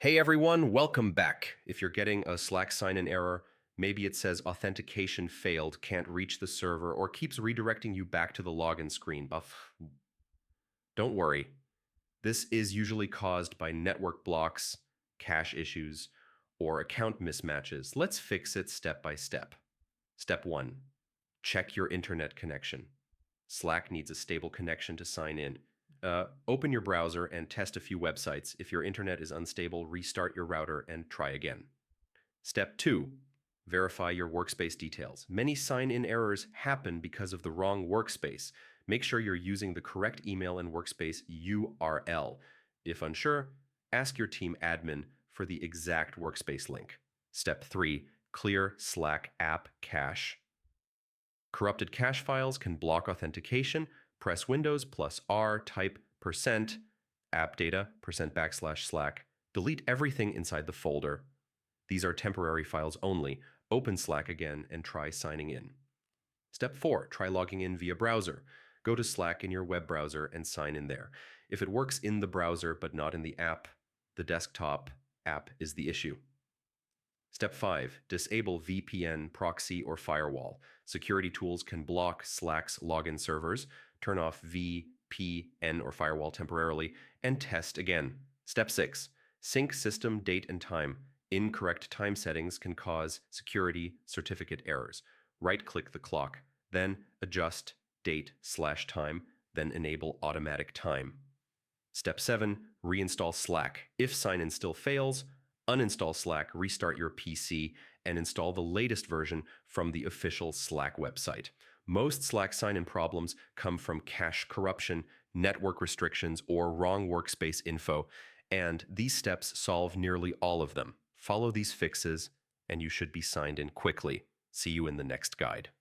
Hey everyone, welcome back. If you're getting a Slack sign-in error, maybe it says authentication failed, can't reach the server, or keeps redirecting you back to the login screen. Don't worry. This is usually caused by network blocks, cache issues, or account mismatches. Let's fix it step by step. Step 1. Check your internet connection. Slack needs a stable connection to sign in. Open your browser and test a few websites. If your internet is unstable, restart your router and try again. Step 2. Verify your workspace details. Many sign-in errors happen because of the wrong workspace. Make sure you're using the correct email and workspace URL. If unsure, ask your team admin for the exact workspace link. Step 3. Clear Slack app cache. Corrupted cache files can block authentication. Press Windows plus R, type % app data %\slack. Delete everything inside the folder. These are temporary files only. Open Slack again and try signing in. Step 4. Try logging in via browser. Go to Slack in your web browser and sign in there. If it works in the browser but not in the app, the desktop app is the issue. Step 5. Disable VPN, proxy, or firewall. Security tools can block Slack's login servers. Turn off VPN or firewall temporarily, and test again. Step 6. Sync system date and time. Incorrect time settings can cause security certificate errors. Right-click the clock, then adjust date/time, then enable automatic time. Step 7. Reinstall Slack. If sign-in still fails, uninstall Slack, restart your PC, and install the latest version from the official Slack website. Most Slack sign-in problems come from cache corruption, network restrictions, or wrong workspace info, and these steps solve nearly all of them. Follow these fixes, and you should be signed in quickly. See you in the next guide.